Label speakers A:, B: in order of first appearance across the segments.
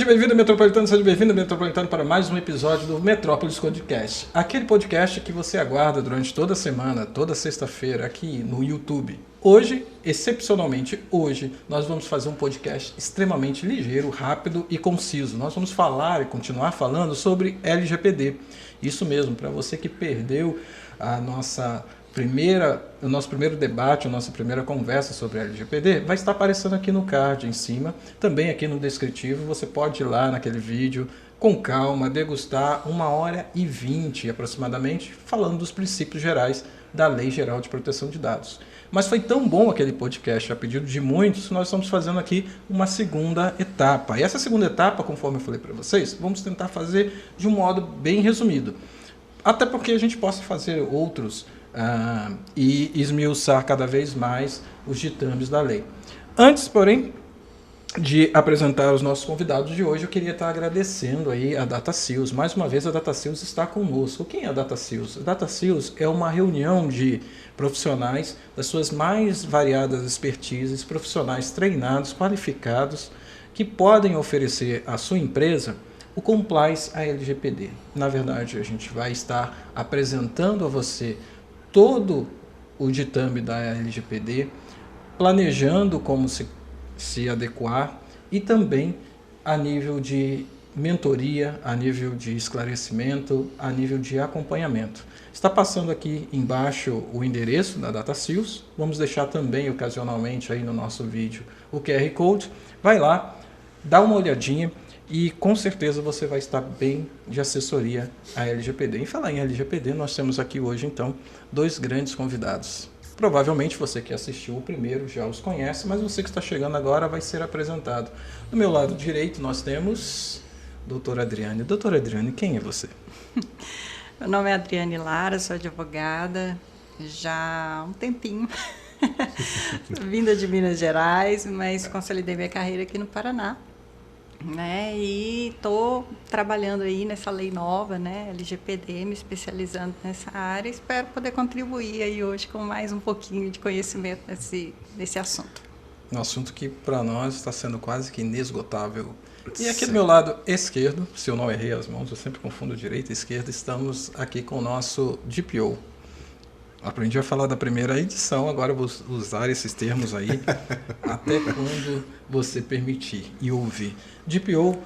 A: bem-vindo, Metropolitano, seja bem-vindo, Metropolitano, para mais um episódio do Metrópolis Podcast. Aquele podcast que você aguarda durante toda a semana, toda sexta-feira, aqui no YouTube. Hoje, excepcionalmente hoje, nós vamos fazer um podcast extremamente ligeiro, rápido e conciso. Nós vamos falar e continuar falando sobre LGPD. Isso mesmo, para você que perdeu o nosso primeiro debate, a nossa primeira conversa sobre a LGPD, vai estar aparecendo aqui no card em cima, também aqui no descritivo. Você pode ir lá naquele vídeo com calma, degustar 1h20 aproximadamente, falando dos princípios gerais da Lei Geral de Proteção de Dados. Mas foi tão bom aquele podcast, a pedido de muitos, que nós estamos fazendo aqui uma segunda etapa. E essa segunda etapa, conforme eu falei para vocês, vamos tentar fazer de um modo bem resumido. Até porque a gente possa fazer outros e esmiuçar cada vez mais os ditames da lei. Antes, porém, de apresentar os nossos convidados de hoje, eu queria estar agradecendo aí a DataSeals. Mais uma vez, a DataSeals está conosco. Quem é a DataSeals? A DataSeals é uma reunião de profissionais das suas mais variadas expertises, profissionais treinados, qualificados, que podem oferecer à sua empresa o compliance à LGPD. Na verdade, a gente vai estar apresentando a você todo o ditame da LGPD, planejando como se adequar e também a nível de mentoria, a nível de esclarecimento, a nível de acompanhamento. Está passando aqui embaixo o endereço da DataSeals. Vamos deixar também ocasionalmente aí no nosso vídeo o QR Code. Vai lá, dá uma olhadinha e com certeza você vai estar bem de assessoria à LGPD. Em falar em LGPD, nós temos aqui hoje então dois grandes convidados. Provavelmente você que assistiu o primeiro já os conhece, mas você que está chegando agora vai ser apresentado. Do meu lado direito nós temos doutora Adriane. Doutora Adriane, quem é você?
B: Meu nome é Adriane Lara, sou advogada já há um tempinho. Vinda de Minas Gerais, mas consolidei minha carreira aqui no Paraná. E estou trabalhando aí nessa lei nova, LGPD, me especializando nessa área. Espero poder contribuir aí hoje com mais um pouquinho de conhecimento nesse assunto.
A: Um assunto que para nós está sendo quase que inesgotável. E aqui do meu lado esquerdo, se eu não errei as mãos, eu sempre confundo direita e esquerda, estamos aqui com o nosso DPO. Aprendi a falar da primeira edição, agora vou usar esses termos aí até quando você permitir e ouvir. DPO,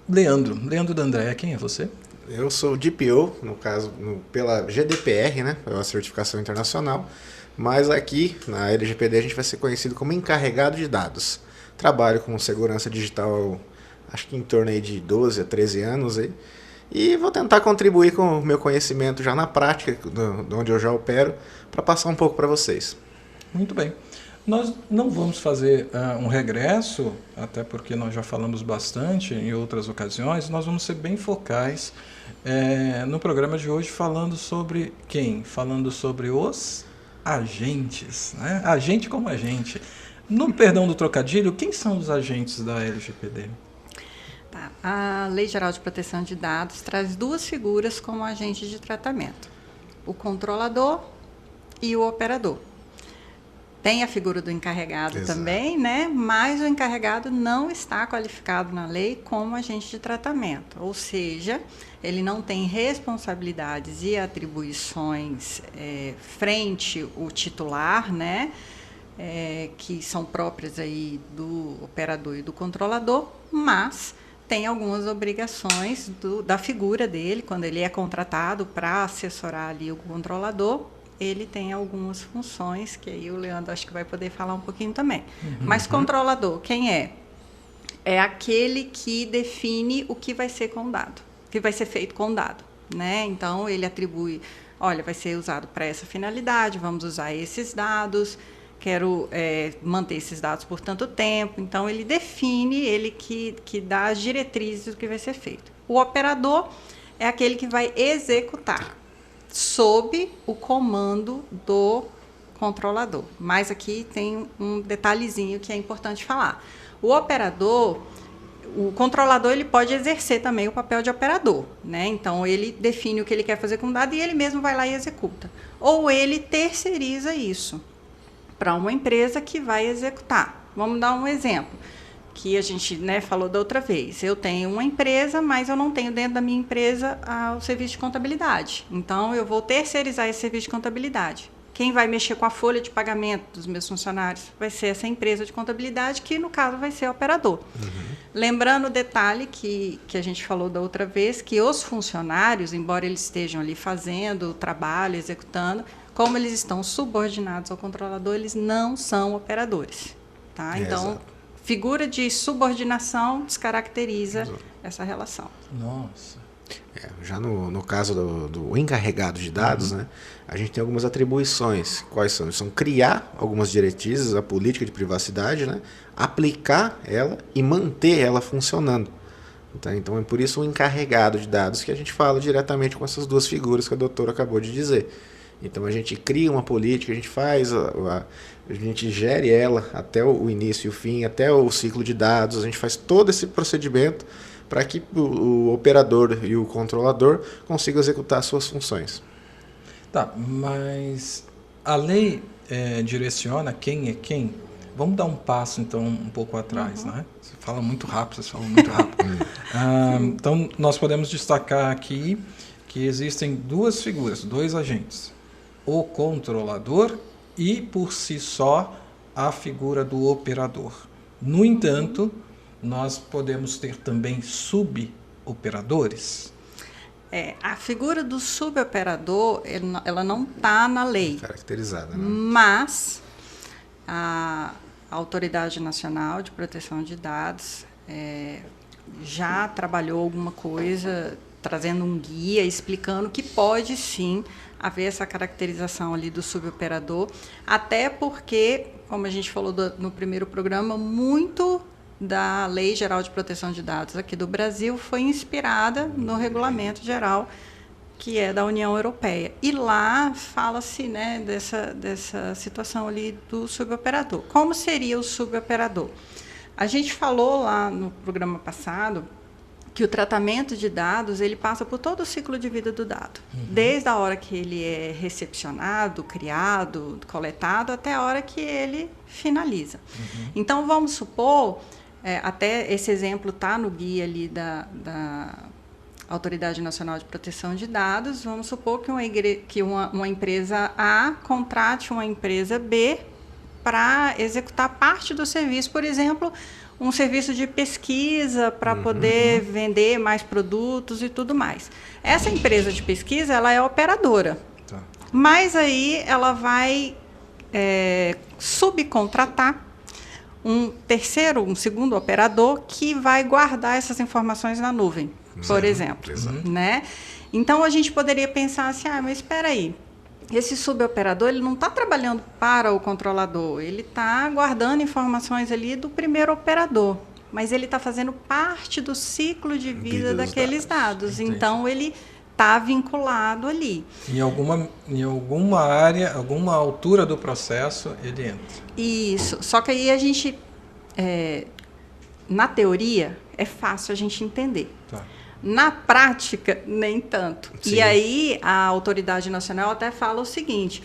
A: Leandro D'Andrea, quem é você?
C: Eu sou DPO, no caso, pela GDPR, é uma certificação internacional, mas aqui na LGPD a gente vai ser conhecido como encarregado de dados. Trabalho com segurança digital, acho que em torno aí de 12 a 13 anos aí. E vou tentar contribuir com o meu conhecimento já na prática, de onde eu já opero, para passar um pouco para vocês.
A: Muito bem. Nós não vamos fazer um regresso, até porque nós já falamos bastante em outras ocasiões. Nós vamos ser bem focais no programa de hoje, falando sobre quem? Falando sobre os agentes, Agente como agente. No perdão do trocadilho, quem são os agentes da LGPD?
B: A Lei Geral de Proteção de Dados traz duas figuras como agentes de tratamento: o controlador e o operador. Tem a figura do encarregado. Exato. Também, mas o encarregado não está qualificado na lei como agente de tratamento, ou seja, ele não tem responsabilidades e atribuições frente ao titular, que são próprias aí do operador e do controlador, mas tem algumas obrigações da figura dele, quando ele é contratado para assessorar ali o controlador, ele tem algumas funções, que aí o Leandro acho que vai poder falar um pouquinho também. Mas controlador, quem é? É aquele que define o que vai ser com o dado, o que vai ser feito com o dado, Então, ele atribui, olha, vai ser usado para essa finalidade, vamos usar esses dados, quero manter esses dados por tanto tempo. Então, ele define, ele que dá as diretrizes do que vai ser feito. O operador é aquele que vai executar sob o comando do controlador. Mas aqui tem um detalhezinho que é importante falar. O operador, o controlador, ele pode exercer também o papel de operador, Então, ele define o que ele quer fazer com o dado e ele mesmo vai lá e executa. Ou ele terceiriza isso para uma empresa que vai executar. Vamos dar um exemplo. que a gente, né, falou da outra vez. Eu tenho uma empresa, mas eu não tenho dentro da minha empresa o serviço de contabilidade. Então, eu vou terceirizar esse serviço de contabilidade. Quem vai mexer com a folha de pagamento dos meus funcionários vai ser essa empresa de contabilidade, que, no caso, vai ser o operador. Lembrando o detalhe que a gente falou da outra vez, que os funcionários, embora eles estejam ali fazendo o trabalho, executando, como eles estão subordinados ao controlador, eles não são operadores. Tá? Então,
C: exato.
B: Figura de subordinação descaracteriza essa relação.
A: Nossa.
C: Já no caso do encarregado de dados, né, a gente tem algumas atribuições. Quais são? São criar algumas diretrizes, a política de privacidade, né, aplicar ela e manter ela funcionando. Então é por isso o encarregado de dados, que a gente fala diretamente com essas duas figuras que a doutora acabou de dizer. Então a gente cria uma política, a gente faz, a gente gere ela até o início e o fim, até o ciclo de dados, a gente faz todo esse procedimento para que o operador e o controlador consigam executar suas funções.
A: Tá, mas a lei direciona quem é quem? Vamos dar um passo, então, um pouco atrás, né? Você fala muito rápido, vocês falam muito rápido. Então, nós podemos destacar aqui que existem duas figuras, dois agentes. O controlador e, por si só, a figura do operador. No entanto, nós podemos ter também suboperadores.
B: A figura do suboperador, ela não está na lei.
C: Caracterizada, né?
B: Mas a Autoridade Nacional de Proteção de Dados já trabalhou alguma coisa, trazendo um guia, explicando que pode sim haver essa caracterização ali do suboperador, até porque, como a gente falou no primeiro programa, muito da Lei Geral de Proteção de Dados aqui do Brasil foi inspirada no Regulamento Geral, que é da União Europeia. E lá fala-se, né, dessa situação ali do suboperador. Como seria o suboperador? A gente falou lá no programa passado que o tratamento de dados ele passa por todo o ciclo de vida do dado, desde a hora que ele é recepcionado, criado, coletado, até a hora que ele finaliza. Então, vamos supor, até esse exemplo está no guia ali da Autoridade Nacional de Proteção de Dados, vamos supor que uma empresa A contrate uma empresa B para executar parte do serviço, por exemplo, um serviço de pesquisa para poder vender mais produtos e tudo mais. Essa empresa de pesquisa, ela é operadora, mas aí ela vai subcontratar um segundo operador que vai guardar essas informações na nuvem, por exemplo. Né? Então, a gente poderia pensar assim, mas espera aí, esse suboperador ele não está trabalhando para o controlador, ele está guardando informações ali do primeiro operador, mas ele está fazendo parte do ciclo de vida daqueles dados. Então, ele está vinculado ali.
A: Em alguma área, alguma altura do processo, ele entra.
B: Isso. Só que aí a gente, na teoria, é fácil a gente entender.
A: Tá.
B: Na prática, nem tanto.
C: Sim.
B: E aí a Autoridade Nacional até fala o seguinte,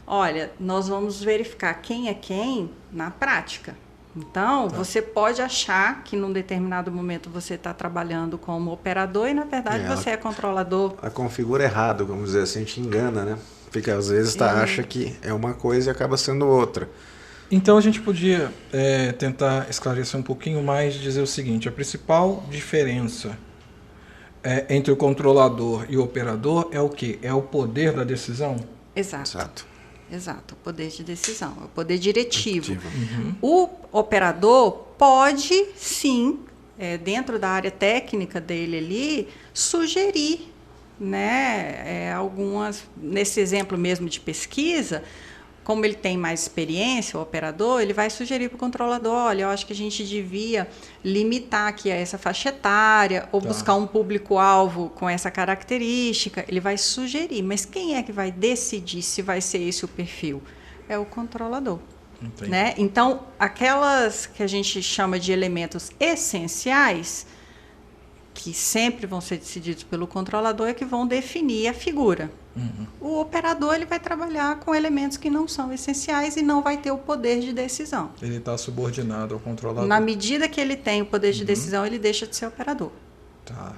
B: olha, nós vamos verificar quem é quem na prática. Então, você pode achar que num determinado momento você está trabalhando como operador e, na verdade, você é controlador.
C: A configura errado, vamos dizer assim, a gente engana, né? Porque às vezes acha que é uma coisa e acaba sendo outra.
A: Então, a gente podia tentar esclarecer um pouquinho mais e dizer o seguinte, a principal diferença entre o controlador e o operador é o quê? É o poder da decisão?
B: Exato, o poder de decisão, o poder diretivo. O operador pode, sim, dentro da área técnica dele ali, sugerir, né, algumas, nesse exemplo mesmo de pesquisa, como ele tem mais experiência, o operador, ele vai sugerir para o controlador, olha, eu acho que a gente devia limitar aqui a essa faixa etária, ou buscar um público-alvo com essa característica. Ele vai sugerir, mas quem é que vai decidir se vai ser esse o perfil? É o controlador. Né? Então, aquelas que a gente chama de elementos essenciais, que sempre vão ser decididos pelo controlador, é que vão definir a figura. O operador ele vai trabalhar com elementos que não são essenciais e não vai ter o poder de decisão.
A: Ele está subordinado ao controlador.
B: Na medida que ele tem o poder de decisão, ele deixa de ser operador.
A: Tá.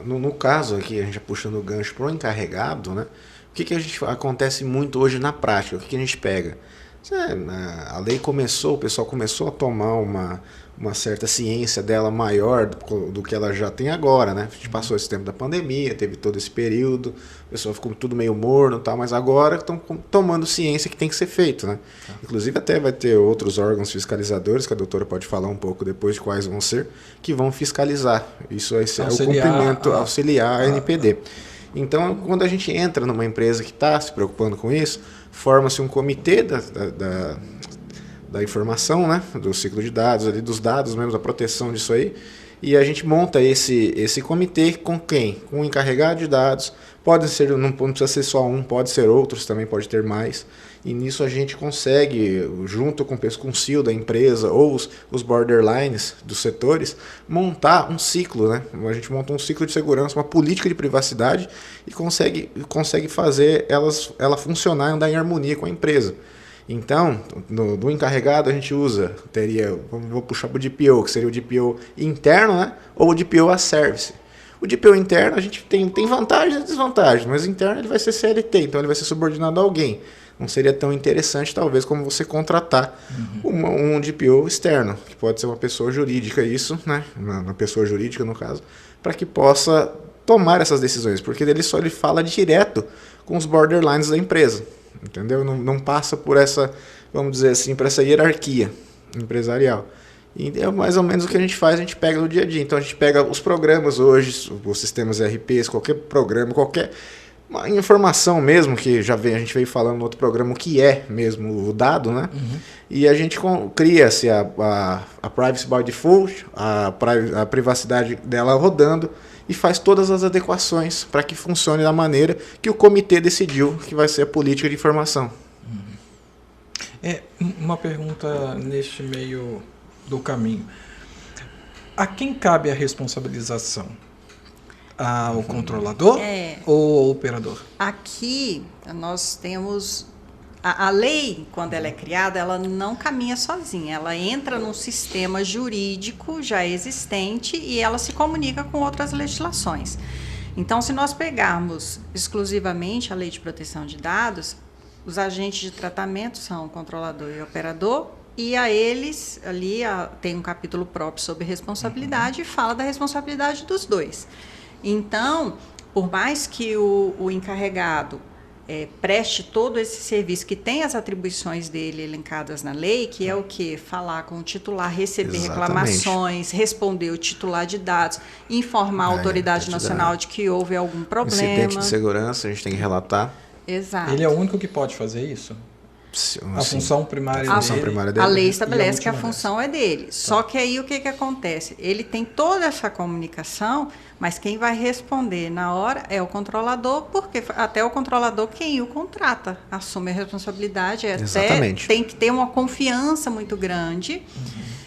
C: No caso aqui, a gente puxando o gancho para o encarregado, né? O que a gente acontece muito hoje na prática? O que a gente pega? A lei começou, o pessoal começou a tomar uma certa ciência dela maior do que ela já tem agora, né? A gente passou esse tempo da pandemia, teve todo esse período, o pessoal ficou tudo meio morno e tal, mas agora estão tomando ciência que tem que ser feito, né? Inclusive até vai ter outros órgãos fiscalizadores, que a doutora pode falar um pouco depois de quais vão ser, que vão fiscalizar. Isso vai ser o cumprimento, auxiliar a NPD. Então, quando a gente entra numa empresa que está se preocupando com isso, forma-se um comitê da informação, né? Do ciclo de dados, ali, dos dados mesmo, da proteção disso aí, e a gente monta esse comitê com quem? Com o encarregado de dados, não precisa ser só um, pode ser outros, também pode ter mais, e nisso a gente consegue, junto com o CEO da empresa ou os borderlines dos setores, montar um ciclo, né? A gente monta um ciclo de segurança, uma política de privacidade e consegue fazer ela funcionar e andar em harmonia com a empresa. Então, do encarregado a gente vou puxar para o DPO, que seria o DPO interno, né? Ou o DPO as service. O DPO interno a gente tem vantagens e desvantagens, mas o interno ele vai ser CLT, então ele vai ser subordinado a alguém. Não seria tão interessante, talvez, como você contratar um DPO externo, que pode ser uma pessoa jurídica, isso, né? Uma pessoa jurídica, no caso, para que possa tomar essas decisões, porque ele fala direto com os borderlines da empresa, entendeu? Não passa por essa, vamos dizer assim, por essa hierarquia empresarial. E é mais ou menos o que a gente faz, a gente pega no dia a dia. Então a gente pega os programas hoje, os sistemas ERPs, qualquer programa, qualquer uma informação mesmo, que a gente veio falando no outro programa, o que é mesmo o dado, né? E a gente cria-se a privacy by default, a privacidade dela rodando, e faz todas as adequações para que funcione da maneira que o comitê decidiu que vai ser a política de informação.
A: Uma pergunta neste meio do caminho. A quem cabe a responsabilização? Ao controlador ou ao operador?
B: Aqui nós temos... A lei, quando ela é criada, ela não caminha sozinha. Ela entra num sistema jurídico já existente e ela se comunica com outras legislações. Então, se nós pegarmos exclusivamente a Lei de Proteção de Dados, os agentes de tratamento são o controlador e o operador, e a eles, ali tem um capítulo próprio sobre responsabilidade e fala da responsabilidade dos dois. Então, por mais que o encarregado preste todo esse serviço, que tem as atribuições dele elencadas na lei, que é o quê? Falar com o titular, receber reclamações, responder o titular de dados, informar a autoridade nacional de que houve algum problema.
C: Incidente de segurança, a gente tem que relatar.
B: Exato.
A: Ele é o único que pode fazer isso? A função primária dele.
B: A lei estabelece que a função é dele. Só que aí o que acontece? Ele tem toda essa comunicação, mas quem vai responder na hora é o controlador, porque até o controlador quem o contrata assume a responsabilidade.
C: Exatamente.
B: Tem que ter uma confiança muito grande.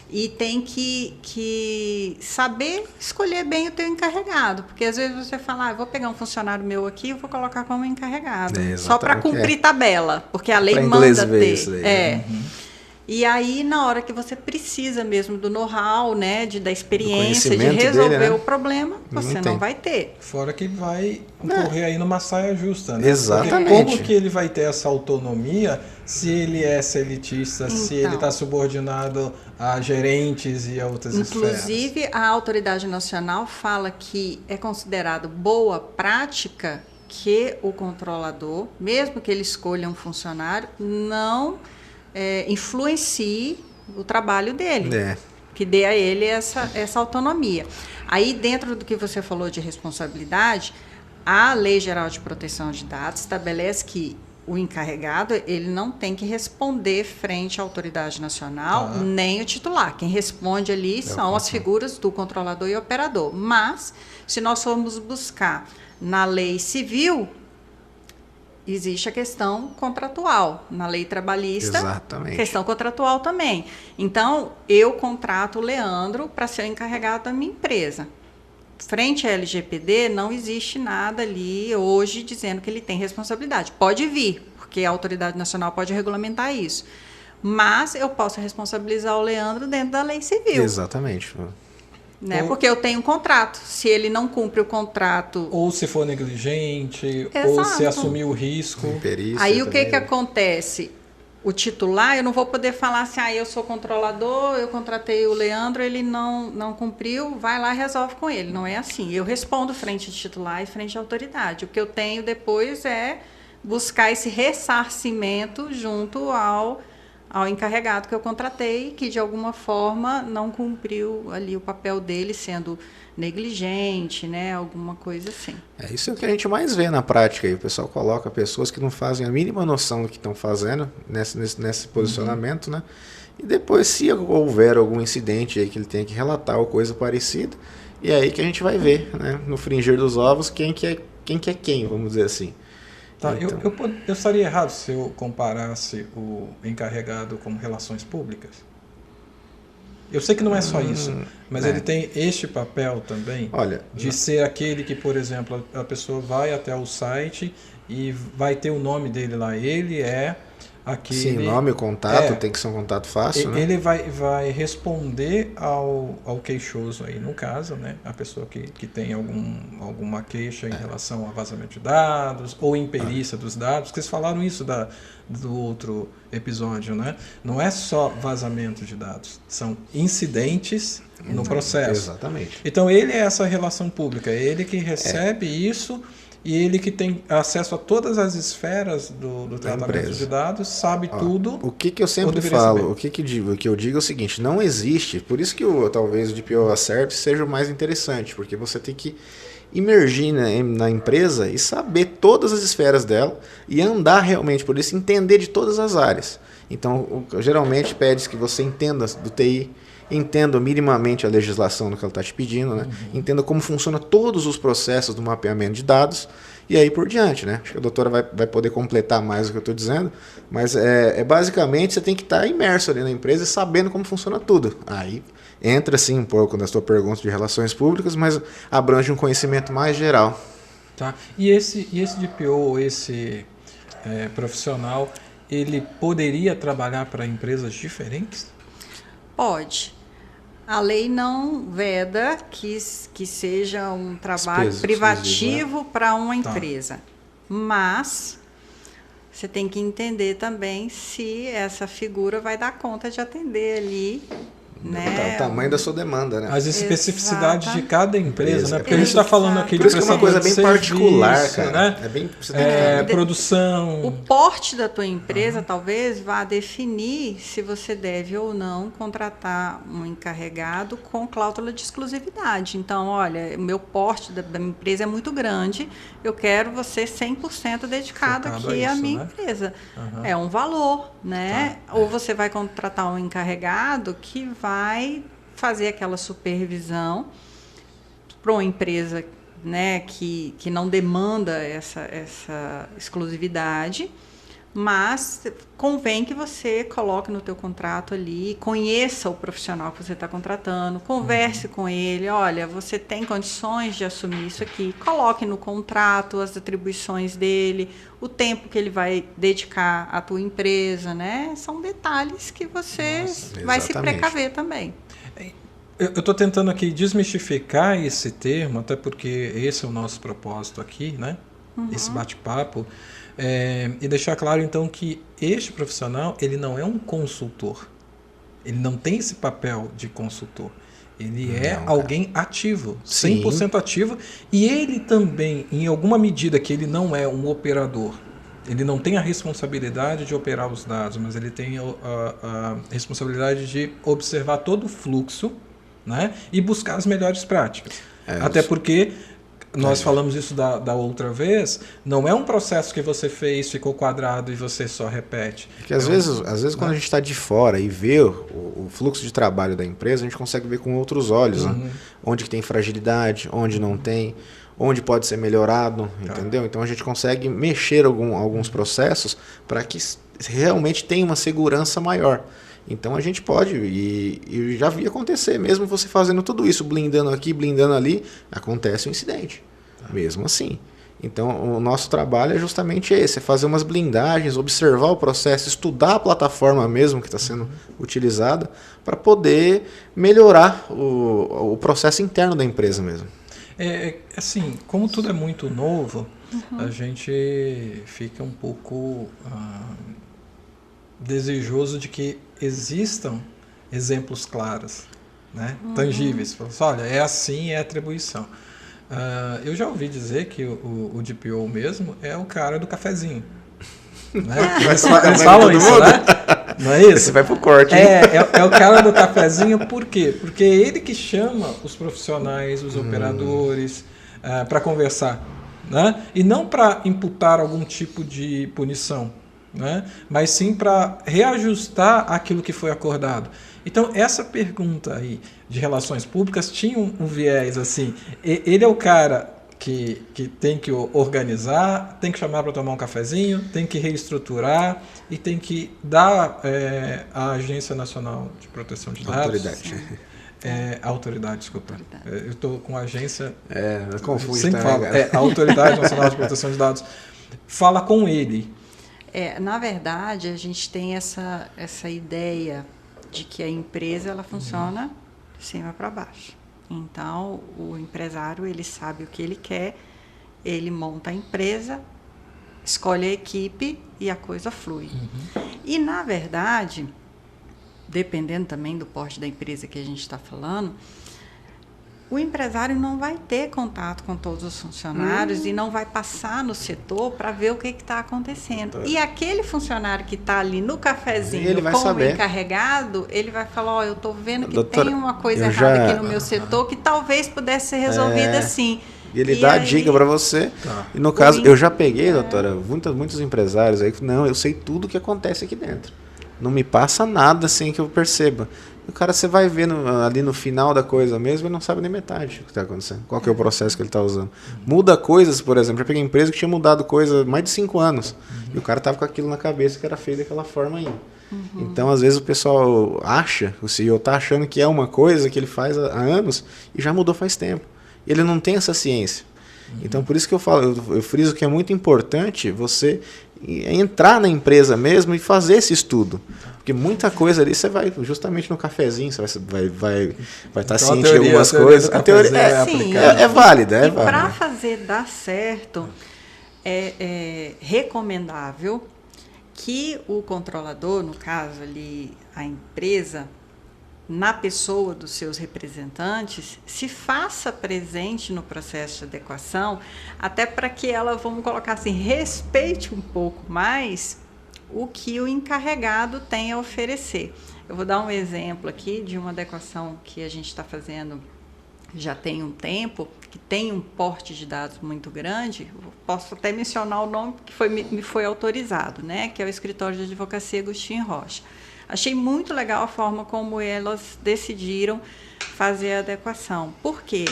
B: E tem que saber escolher bem o teu encarregado. Porque às vezes você fala, eu vou pegar um funcionário meu aqui e vou colocar como encarregado. Só para cumprir tabela. Porque a lei manda ter.
C: Isso daí,
B: E aí, na hora que você precisa mesmo do know-how, né, da experiência, de
C: dele,
B: resolver
C: né?
B: o problema, você não vai ter.
A: Fora que vai correr aí numa saia justa, né?
C: Exatamente.
A: Porque como que ele vai ter essa autonomia se ele é elitista, se ele está subordinado a gerentes e a outras esferas?
B: Inclusive, a autoridade nacional fala que é considerado boa prática que o controlador, mesmo que ele escolha um funcionário, não influencie o trabalho dele, que dê a ele essa autonomia. Aí, dentro do que você falou de responsabilidade, a Lei Geral de Proteção de Dados estabelece que o encarregado ele não tem que responder frente à autoridade nacional, nem o titular. Quem responde ali são as figuras do controlador e operador. Mas, se nós formos buscar na lei civil, existe a questão contratual. Na lei trabalhista, questão contratual também. Então, eu contrato o Leandro para ser o encarregado da minha empresa. frente à LGPD, não existe nada ali hoje dizendo que ele tem responsabilidade. Pode vir, porque a autoridade nacional pode regulamentar isso. Mas eu posso responsabilizar o Leandro dentro da lei civil.
C: Exatamente.
B: Né? Porque eu tenho um contrato. Se ele não cumpre o contrato...
A: Ou se for negligente,
B: Exato.
A: ou se assumir o risco.
C: Imperícia
B: Aí o que
C: também, né?
B: acontece? O titular, eu não vou poder falar assim, eu sou controlador, eu contratei o Leandro, ele não cumpriu, vai lá e resolve com ele. Não é assim. Eu respondo frente de titular e frente à autoridade. O que eu tenho depois é buscar esse ressarcimento junto ao encarregado que eu contratei, que de alguma forma não cumpriu ali o papel dele, sendo negligente, né? Alguma coisa assim.
C: Isso é o que a gente mais vê na prática. Aí. O pessoal coloca pessoas que não fazem a mínima noção do que estão fazendo nesse posicionamento, né? E depois, se houver algum incidente aí que ele tenha que relatar ou coisa parecida, e é aí que a gente vai ver, né? No fringir dos ovos, quem que é quem, vamos dizer assim.
A: Tá,
C: Então,
A: eu estaria errado se eu comparasse o encarregado com relações públicas? Eu sei que não é só isso, mas ele tem este papel também,
C: olha,
A: de ser aquele que, por exemplo, a pessoa vai até o site e vai ter o nome dele lá. Ele é aquele...
C: Sim, nome e contato, tem que ser um contato fácil, né?
A: Ele vai responder ao queixoso aí, no caso, né? A pessoa que tem alguma queixa em relação a vazamento de dados ou imperícia dos dados, porque vocês falaram isso do outro episódio, né? Não é só vazamento de dados, são incidentes no processo.
C: Exatamente.
A: Então ele é essa relação pública, é ele que recebe isso e ele que tem acesso a todas as esferas do tratamento de dados, sabe tudo.
C: O que eu sempre falo, o que eu digo é o seguinte, não existe, por isso que talvez o DPO Asservice seja o mais interessante, porque você tem que imergir na empresa e saber todas as esferas dela e andar realmente por isso, entender de todas as áreas. Então, geralmente pede que você entenda do TI, entenda minimamente a legislação do que ela está te pedindo, né? Entenda como funciona todos os processos do mapeamento de dados e aí por diante, né? Acho que a doutora vai poder completar mais o que eu estou dizendo, mas basicamente você tem que estar imerso ali na empresa e sabendo como funciona tudo. Aí entra sim um pouco na sua pergunta de relações públicas, mas abrange um conhecimento mais geral.
A: Tá. E esse DPO, esse profissional, ele poderia trabalhar para empresas diferentes?
B: Pode. A lei não veda que seja um trabalho privativo, né? Para uma empresa. Mas você tem que entender também se essa figura vai dar conta de atender ali, né?
C: O tamanho da sua demanda, né?
A: As especificidades de cada empresa, né? Porque a gente está falando aqui de
C: por isso que é uma coisa bem particular,
A: serviço,
C: cara.
A: Né?
C: É bem
A: produção.
B: O porte da tua empresa talvez vá definir se você deve ou não contratar um encarregado com cláusula de exclusividade. Então, olha, o meu porte da minha empresa é muito grande, eu quero você 100% dedicado aqui à minha empresa. É um valor, né? Ou você vai contratar um encarregado que vai fazer aquela supervisão para uma empresa, né, que não demanda essa exclusividade, mas convém que você coloque no teu contrato ali, conheça o profissional que você está contratando, converse com ele, olha, você tem condições de assumir isso aqui, coloque no contrato as atribuições dele, o tempo que ele vai dedicar à tua empresa, né? São detalhes que você vai se precaver também.
A: Eu estou tentando aqui desmistificar esse termo, até porque esse é o nosso propósito aqui, né? Esse bate-papo. E deixar claro, então, que este profissional, ele não é um consultor. Ele não tem esse papel de consultor. Ele é alguém ativo, 100% ativo. E ele também, em alguma medida que ele não é um operador, ele não tem a responsabilidade de operar os dados, mas ele tem a responsabilidade de observar todo o fluxo, né, e buscar as melhores práticas. Até porque... Nós falamos isso da outra vez, não é um processo que você fez, ficou quadrado e você só repete.
C: Porque às vezes quando a gente está de fora e vê o fluxo de trabalho da empresa, a gente consegue ver com outros olhos, né? Onde que tem fragilidade, onde não tem, onde pode ser melhorado, entendeu? Então a gente consegue mexer alguns processos para que realmente tenha uma segurança maior. Então a gente pode, e eu já vi acontecer, mesmo você fazendo tudo isso, blindando aqui, blindando ali, acontece um incidente, mesmo assim. Então o nosso trabalho é justamente esse, é fazer umas blindagens, observar o processo, estudar a plataforma mesmo que está sendo utilizada, para poder melhorar o processo interno da empresa mesmo.
A: Assim, como tudo é muito novo, a gente fica um pouco desejoso de que existam exemplos claros, né? Tangíveis. Fala assim, olha, é assim, é atribuição. Eu já ouvi dizer que o DPO mesmo é o cara do cafezinho. Né? Eles falam isso, né? Não é isso?
C: Você vai pro corte.
A: É o cara do cafezinho, por quê? Porque é ele que chama os profissionais, os operadores, para conversar. Né? E não para imputar algum tipo de punição, né? Mas sim para reajustar aquilo que foi acordado. Então, essa pergunta aí de relações públicas tinha um viés assim. Ele é o cara que tem que organizar, tem que chamar para tomar um cafezinho, tem que reestruturar e tem que dar à Agência Nacional de Proteção de Dados... Autoridade, desculpa. Eu estou com a agência...
C: Eu confundo
A: sempre
C: também,
A: falo. A Autoridade Nacional de Proteção de Dados. Fala com ele.
B: Na verdade, a gente tem essa ideia de que a empresa ela funciona de cima para baixo. Então, o empresário ele sabe o que ele quer, ele monta a empresa, escolhe a equipe e a coisa flui. E, na verdade, dependendo também do porte da empresa que a gente está falando, o empresário não vai ter contato com todos os funcionários e não vai passar no setor para ver o que está acontecendo. E aquele funcionário que está ali no cafezinho como encarregado, ele vai falar, eu estou vendo que tem uma coisa errada aqui no meu setor que talvez pudesse ser resolvida assim.
C: E ele dá a dica para você. E no caso, eu já peguei, doutora, muitos empresários aí que não, eu sei tudo o que acontece aqui dentro. Não me passa nada sem que eu perceba. O cara, você vai ver ali no final da coisa mesmo e não sabe nem metade do que está acontecendo. Qual que é o processo que ele está usando. Muda coisas, por exemplo. Eu peguei empresa que tinha mudado coisa há mais de 5 anos. E o cara estava com aquilo na cabeça que era feito daquela forma ainda. Então, às vezes, o pessoal acha, o CEO está achando que é uma coisa que ele faz há anos e já mudou faz tempo. Ele não tem essa ciência. Então, por isso que eu falo, eu friso que é muito importante você entrar na empresa mesmo e fazer esse estudo. Porque muita coisa ali você vai, justamente no cafezinho, você vai estar ciente de algumas coisas. A teoria é válida.
B: E para fazer dar certo, é recomendável que o controlador, no caso ali a empresa, na pessoa dos seus representantes, se faça presente no processo de adequação, até para que ela, vamos colocar assim, respeite um pouco mais o que o encarregado tem a oferecer. Eu vou dar um exemplo aqui de uma adequação que a gente está fazendo já tem um tempo, que tem um porte de dados muito grande. Posso até mencionar o nome que me foi autorizado, né? Que é o Escritório de Advocacia Agostinho Rocha. Achei muito legal a forma como elas decidiram fazer a adequação. Por quê?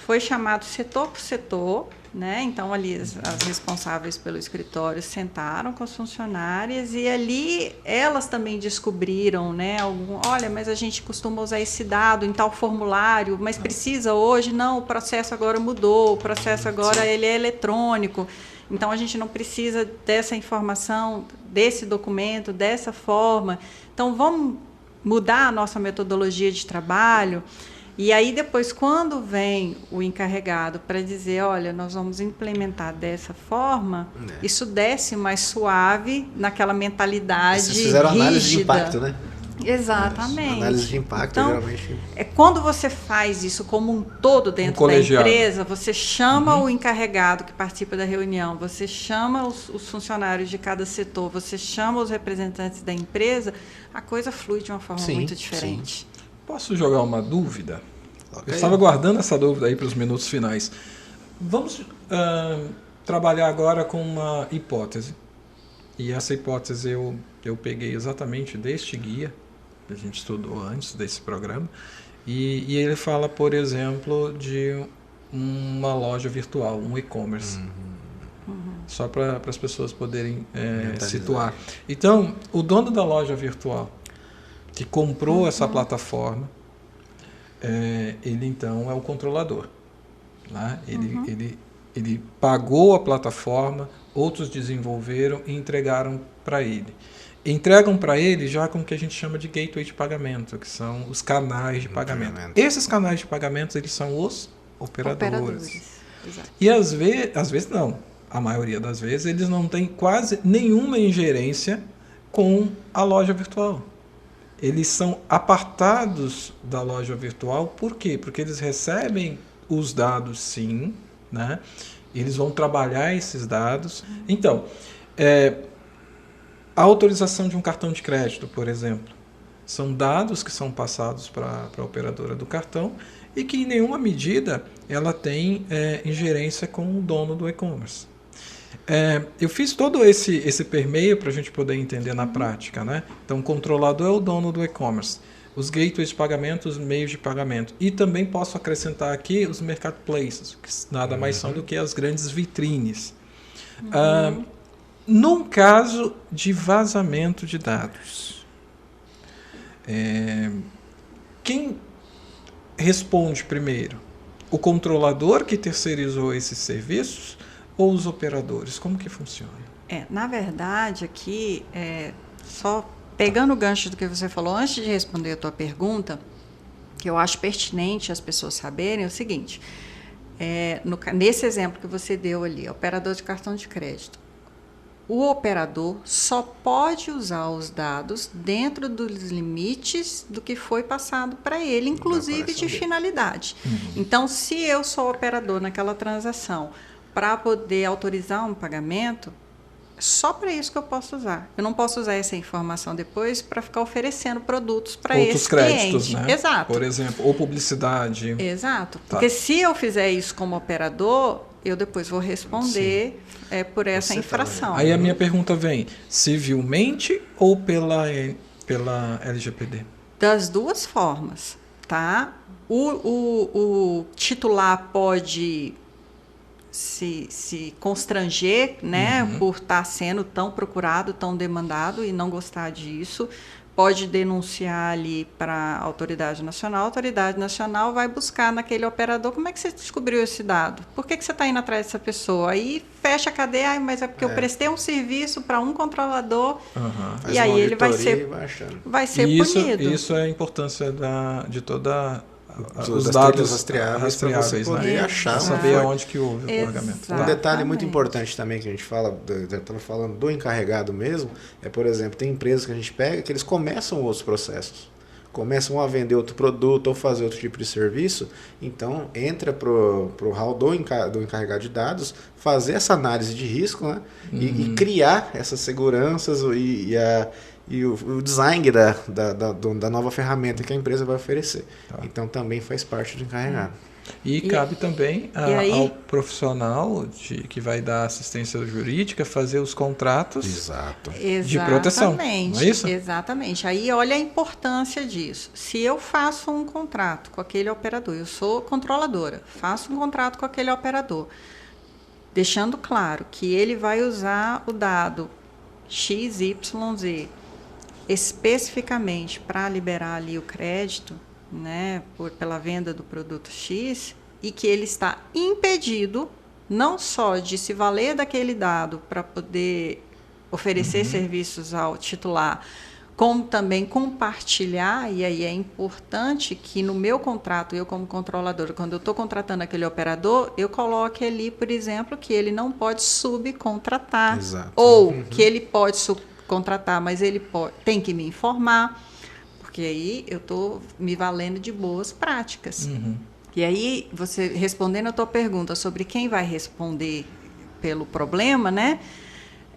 B: Foi chamado setor por setor, né? Então, ali as responsáveis pelo escritório sentaram com as funcionárias e ali elas também descobriram, né? Olha, mas a gente costuma usar esse dado em tal formulário, mas precisa hoje? Não, o processo agora mudou, o processo agora ele é eletrônico. Então, a gente não precisa dessa informação, desse documento, dessa forma. Então, vamos mudar a nossa metodologia de trabalho. E aí, depois, quando vem o encarregado para dizer, olha, nós vamos implementar dessa forma, isso desce mais suave naquela mentalidade rígida. Vocês fizeram
C: análise de impacto, né?
B: Exatamente.
C: Análise de impacto, então, geralmente.
B: Quando você faz isso como um todo dentro da empresa, você chama o encarregado que participa da reunião, você chama os funcionários de cada setor, você chama os representantes da empresa, a coisa flui de uma forma muito diferente.
A: Sim. Posso jogar uma dúvida? Eu estava guardando essa dúvida aí para os minutos finais. Vamos trabalhar agora com uma hipótese. E essa hipótese eu peguei exatamente deste guia que a gente estudou antes desse programa, e ele fala, por exemplo, de uma loja virtual, um e-commerce, só para as pessoas poderem situar. Então, o dono da loja virtual, que comprou essa plataforma, ele então é o controlador. Né? Ele pagou a plataforma, outros desenvolveram e entregaram para ele. Entregam para ele já com o que a gente chama de gateway de pagamento, que são os canais de pagamento. Esses canais de pagamento, eles são os operadores.
B: Exato.
A: E às vezes não, a maioria das vezes eles não têm quase nenhuma ingerência com a loja virtual. Eles são apartados da loja virtual, por quê? Porque eles recebem os dados, sim, né? Eles vão trabalhar esses dados. Então, a autorização de um cartão de crédito, por exemplo, são dados que são passados para a operadora do cartão e que em nenhuma medida ela tem ingerência com o dono do e-commerce. Eu fiz todo esse permeio para a gente poder entender na prática, né? Então, o controlador é o dono do e-commerce. Os gateways de pagamento, os meios de pagamento. E também posso acrescentar aqui os marketplaces, que nada mais são do que as grandes vitrines. Num caso de vazamento de dados, quem responde primeiro? O controlador que terceirizou esses serviços ou os operadores? Como que funciona?
B: Na verdade, aqui, só pegando o gancho do que você falou, antes de responder a tua pergunta, que eu acho pertinente as pessoas saberem, é o seguinte, nesse exemplo que você deu ali, operador de cartão de crédito, o operador só pode usar os dados dentro dos limites do que foi passado para ele, inclusive de finalidade. Então, se eu sou operador naquela transação para poder autorizar um pagamento, só para isso que eu posso usar. Eu não posso usar essa informação depois para ficar oferecendo produtos para esse
A: créditos,
B: cliente.
A: Né?
B: Exato.
A: Por exemplo, ou publicidade.
B: Exato. Porque se eu fizer isso como operador, eu depois vou responder por essa infração.
A: Aí a minha pergunta vem, civilmente ou pela LGPD?
B: Das duas formas, tá? O titular pode se constranger, né, por estar sendo tão procurado, tão demandado e não gostar disso. Pode denunciar ali para a autoridade nacional vai buscar naquele operador, como é que você descobriu esse dado? Por que você está indo atrás dessa pessoa? Aí fecha a cadeia, mas é porque eu prestei um serviço para um controlador e aí ele vai ser punido.
A: Isso é a importância os
C: dados
A: dados
C: rastreáveis para você poder achar,
A: saber aonde que houve o pagamento.
C: Um detalhe muito importante também que a gente fala, eu estava falando do encarregado mesmo, por exemplo, tem empresas que a gente pega que eles começam outros processos, começam a vender outro produto ou fazer outro tipo de serviço, então entra pro hall do encarregado de dados fazer essa análise de risco, né? E criar essas seguranças e o design da nova ferramenta que a empresa vai oferecer. Então, também faz parte do encarregado.
A: E cabe também ao profissional que vai dar assistência jurídica fazer os contratos de proteção. Não é isso?
B: Exatamente. Aí, olha a importância disso. Se eu faço um contrato com aquele operador, eu sou controladora, faço um contrato com aquele operador, deixando claro que ele vai usar o dado XYZ especificamente para liberar ali o crédito, né, pela venda do produto X, e que ele está impedido não só de se valer daquele dado para poder oferecer serviços ao titular, como também compartilhar, e aí é importante que no meu contrato, eu como controladora, quando eu estou contratando aquele operador, eu coloque ali, por exemplo, que ele não pode subcontratar, ou que ele pode contratar, mas ele tem que me informar, porque aí eu estou me valendo de boas práticas. E aí, você respondendo a tua pergunta sobre quem vai responder pelo problema, né,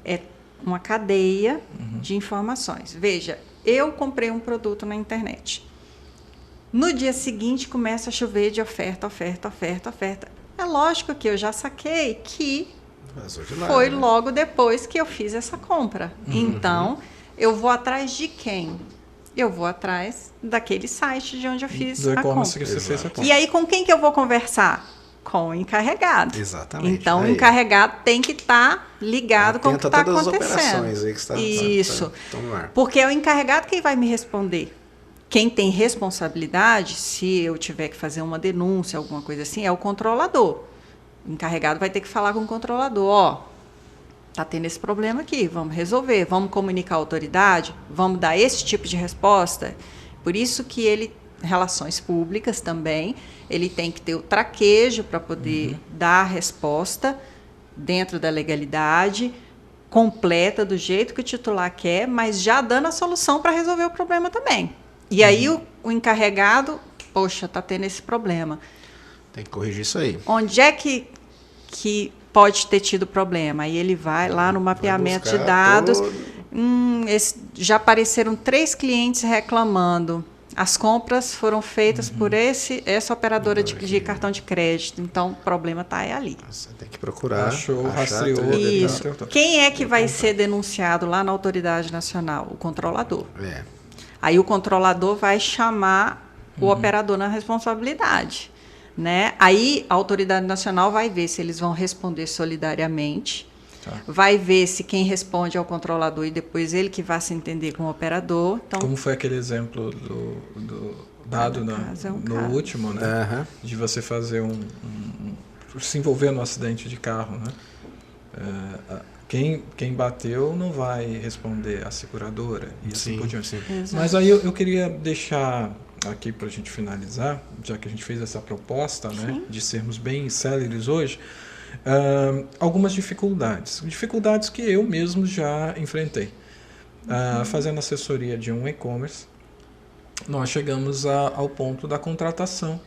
B: é uma cadeia de informações. Veja, eu comprei um produto na internet. No dia seguinte, começa a chover de oferta. É lógico que eu já saquei que foi logo depois que eu fiz essa compra. Então, eu vou atrás de quem? Eu vou atrás daquele site de onde eu fiz a compra.
A: Que você fez a compra.
B: E aí, com quem que eu vou conversar? Com o encarregado.
C: Exatamente.
B: Então, o encarregado tem que estar ligado com o que está acontecendo.
C: Todas as operações aí que
B: Isso. Porque é o encarregado quem vai me responder. quem tem responsabilidade, se eu tiver que fazer uma denúncia, alguma coisa assim, é o controlador. O encarregado vai ter que falar com o controlador, ó, tá tendo esse problema aqui, vamos resolver, vamos comunicar à autoridade, vamos dar esse tipo de resposta. Por isso que ele, relações públicas também, ele tem que ter o traquejo para poder dar a resposta dentro da legalidade, completa, do jeito que o titular quer, mas já dando a solução para resolver o problema também. E aí o encarregado, poxa, está tendo esse problema.
C: Tem que corrigir isso aí.
B: Onde é que pode ter tido problema? Aí ele vai lá no mapeamento de dados. Já apareceram 3 clientes reclamando. As compras foram feitas por essa operadora de cartão de crédito. Então, o problema está ali.
C: Você tem que procurar.
A: Achou, rastreou.
B: Isso. Quem é que vai ser denunciado lá na autoridade nacional? O controlador. Aí o controlador vai chamar o operador na responsabilidade. Né? Aí a autoridade nacional vai ver se eles vão responder solidariamente, vai ver se quem responde é o controlador e depois ele que vai se entender com o operador. Então,
A: como foi aquele exemplo dado no último, né? De você fazer se envolver no acidente de carro, né? Quem bateu não vai responder a seguradora e assim por diante. Mas aí eu queria deixar aqui para a gente finalizar, já que a gente fez essa proposta, né, de sermos bem céleres hoje, algumas dificuldades que eu mesmo já enfrentei. Fazendo assessoria de um e-commerce, nós chegamos ao ponto da contratação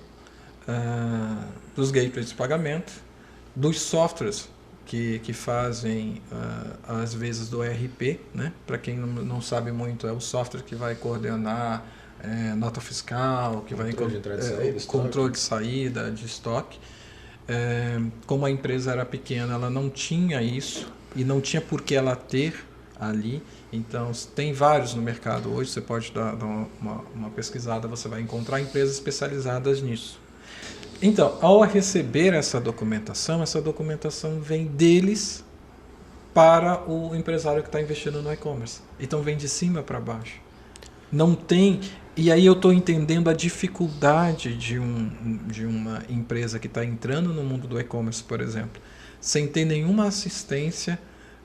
A: dos gateways de pagamento, dos softwares que fazem, às vezes, do ERP, né? Para quem não sabe muito, é o software que vai coordenar nota fiscal, que vai controle de saída, de estoque. Como a empresa era pequena, ela não tinha isso e não tinha por que ela ter ali. Então, tem vários no mercado hoje, você pode dar uma pesquisada, você vai encontrar empresas especializadas nisso. Então, ao receber essa documentação vem deles para o empresário que está investindo no e-commerce. Então, vem de cima para baixo. Não tem... E aí eu estou entendendo a dificuldade de uma empresa que está entrando no mundo do e-commerce, por exemplo, sem ter nenhuma assistência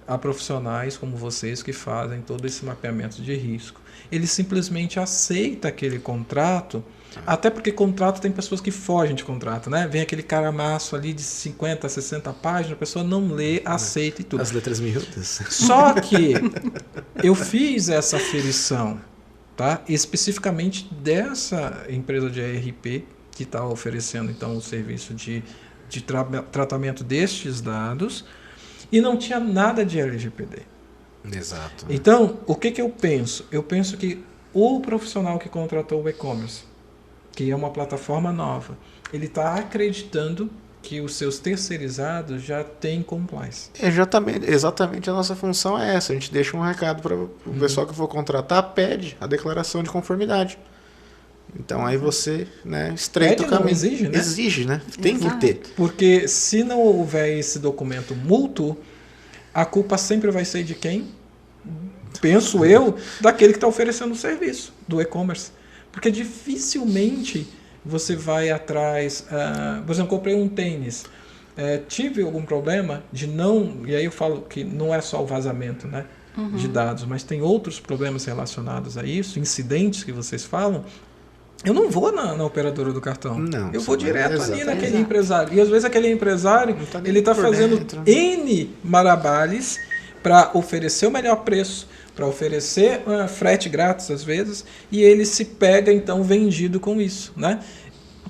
A: a profissionais como vocês que fazem todo esse mapeamento de risco. Ele simplesmente aceita aquele contrato, até porque contrato tem pessoas que fogem de contrato, né? Vem aquele caramaço ali de 50, 60 páginas, a pessoa não lê, aceita e tudo.
C: As letras miúdas.
A: Só que eu fiz essa aferição, tá? Especificamente dessa empresa de ERP que está oferecendo então o serviço de tratamento destes dados e não tinha nada de LGPD.
C: Exato.
A: Então, o que eu penso? Eu penso que o profissional que contratou o e-commerce, que é uma plataforma nova, ele está acreditando que os seus terceirizados já têm compliance.
C: Exatamente a nossa função é essa. A gente deixa um recado para o pessoal que for contratar, pede a declaração de conformidade. Então aí você, né, estreita o caminho.
A: Exige, né?
C: Exige, né? Tem que ter.
A: Porque se não houver esse documento mútuo, a culpa sempre vai ser de quem? Penso eu, daquele que está oferecendo o serviço, do e-commerce. Porque dificilmente você vai atrás... por exemplo, comprei um tênis. Tive algum problema de não... E aí eu falo que não é só o vazamento, né, de dados, mas tem outros problemas relacionados a isso, incidentes que vocês falam. Eu não vou na operadora do cartão.
C: Não,
A: eu vou direto ali naquele
B: Exato.
A: empresário. E às vezes aquele empresário, ele está fazendo N marabalhos para oferecer o melhor preço, para oferecer frete grátis às vezes, e ele se pega então vendido com isso, né?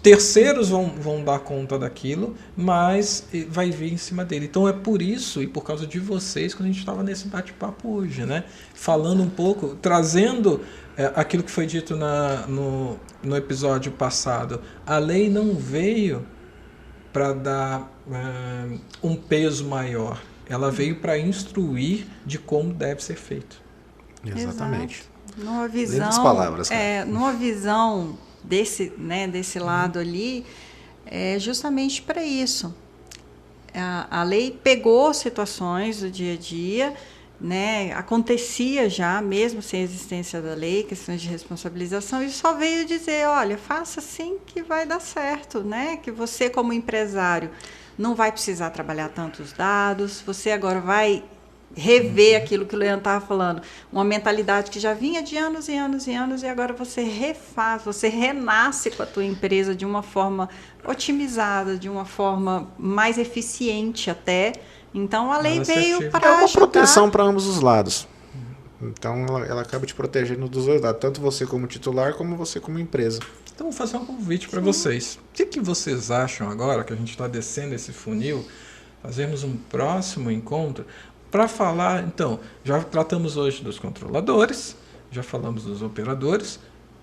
A: Terceiros vão dar conta daquilo, mas vai vir em cima dele. Então é por isso e por causa de vocês que a gente estava nesse bate-papo hoje, né? Falando um pouco, trazendo aquilo que foi dito no episódio passado. A lei não veio para dar um peso maior. Ela veio para instruir de como deve ser feito.
C: Exatamente.
B: Exato. Numa visão,
C: Lindas palavras, cara.
B: Numa visão desse lado ali, é justamente para isso. A lei pegou situações do dia a dia, né, acontecia já, mesmo sem a existência da lei, questões de responsabilização, e só veio dizer, olha, faça assim que vai dar certo, né? Que você, como empresário, não vai precisar trabalhar tantos dados, você agora vai rever aquilo que o Leandro estava falando, uma mentalidade que já vinha de anos e anos e anos, e agora você refaz, você renasce com a tua empresa de uma forma otimizada, de uma forma mais eficiente até. Então, a lei veio para
C: ajudar. É uma
B: ajudar.
C: proteção para ambos os lados. Então, ela acaba te protegendo dos dois lados, tanto você como titular, como você como empresa.
A: Então, vou fazer um convite para vocês. O que vocês acham agora, que a gente está descendo esse funil, fazermos um próximo encontro para falar, então, já tratamos hoje dos controladores, já falamos dos operadores,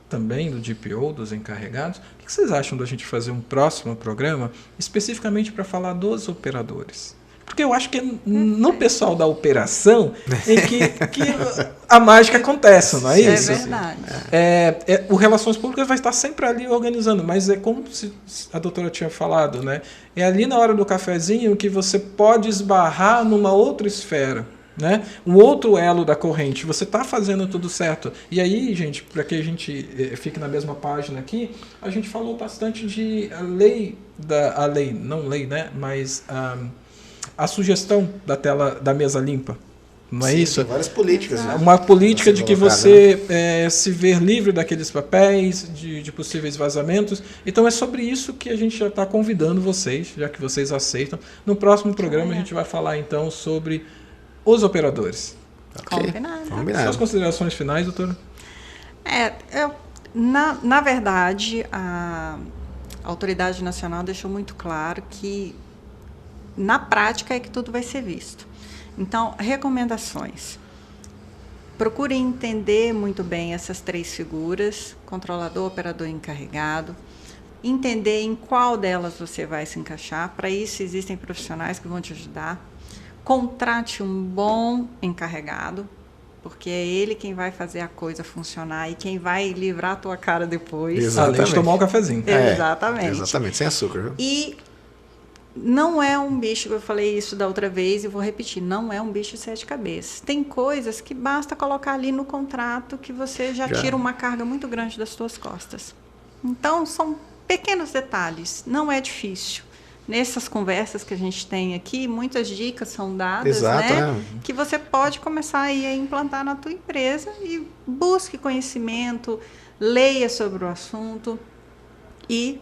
A: também do DPO, dos encarregados. O que vocês acham da gente fazer um próximo programa especificamente para falar dos operadores? Porque eu acho que é no pessoal da operação em que a mágica acontece, não é isso?
B: É verdade.
A: O Relações Públicas vai estar sempre ali organizando, mas é como a doutora tinha falado, né? É ali na hora do cafezinho que você pode esbarrar numa outra esfera, né? Um outro elo da corrente. Você está fazendo tudo certo. E aí, gente, para que a gente fique na mesma página aqui, a gente falou bastante de a lei, não lei, né? Mas a sugestão da mesa limpa, não é isso?
C: Tem várias políticas, né?
A: Uma política de que
C: colocar,
A: você se ver livre daqueles papéis, de possíveis vazamentos. Então é sobre isso que a gente já está convidando vocês, já que vocês aceitam. No próximo programa a gente vai falar então sobre os operadores.
C: Okay.
B: Combinado.
A: Suas considerações finais, doutora?
B: Na verdade, a Autoridade Nacional deixou muito claro que na prática é que tudo vai ser visto. Então, recomendações. Procure entender muito bem essas três figuras, controlador, operador e encarregado. Entender em qual delas você vai se encaixar. Para isso, existem profissionais que vão te ajudar. Contrate um bom encarregado, porque é ele quem vai fazer a coisa funcionar e quem vai livrar a tua cara depois.
A: Exatamente. Além de tomar um cafezinho.
B: Exatamente,
C: sem açúcar. Viu?
B: E não é um bicho, eu falei isso da outra vez e vou repetir, não é um bicho de 7 cabeças. Tem coisas que basta colocar ali no contrato que você já tira uma carga muito grande das suas costas. Então, são pequenos detalhes, não é difícil. Nessas conversas que a gente tem aqui, muitas dicas são dadas, né? Que você pode começar aí a implantar na tua empresa e busque conhecimento, leia sobre o assunto e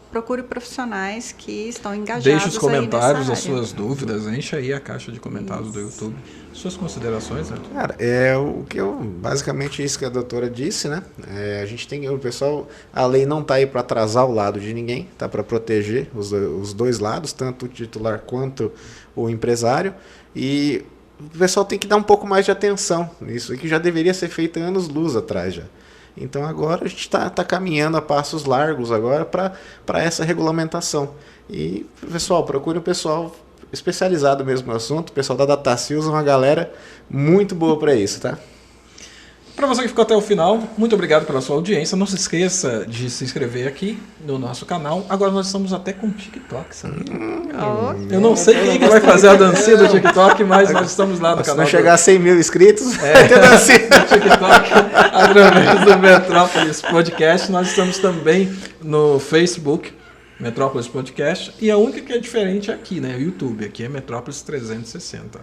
B: procure profissionais que estão engajados.
A: Deixe os comentários, as
B: aí nessa
A: suas dúvidas, enche aí a caixa de comentários do YouTube. Suas considerações, né?
C: Cara, basicamente isso que a doutora disse, né? A gente tem, o pessoal, a lei não está aí para atrasar o lado de ninguém, está para proteger os dois lados, tanto o titular quanto o empresário, e o pessoal tem que dar um pouco mais de atenção nisso, que já deveria ser feito anos-luz atrás já. Então agora a gente está caminhando a passos largos agora para essa regulamentação. E, pessoal, procure um pessoal especializado mesmo no assunto. O pessoal da Datacil usa uma galera muito boa para isso, tá?
A: Para você que ficou até o final, muito obrigado pela sua audiência. Não se esqueça de se inscrever aqui no nosso canal. Agora nós estamos até com TikTok, sabe? Eu não sei quem que vai fazer a dancinha do TikTok, mas nós estamos lá no canal.
C: Se não chegar a 100 mil inscritos, vai ter dancinha
A: do TikTok através do Metrópolis Podcast. Nós estamos também no Facebook, Metrópolis Podcast. E a única que é diferente é aqui, né? O YouTube. Aqui é Metrópolis 360.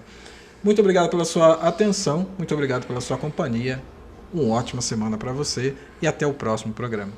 A: Muito obrigado pela sua atenção. Muito obrigado pela sua companhia. Uma ótima semana para você e até o próximo programa.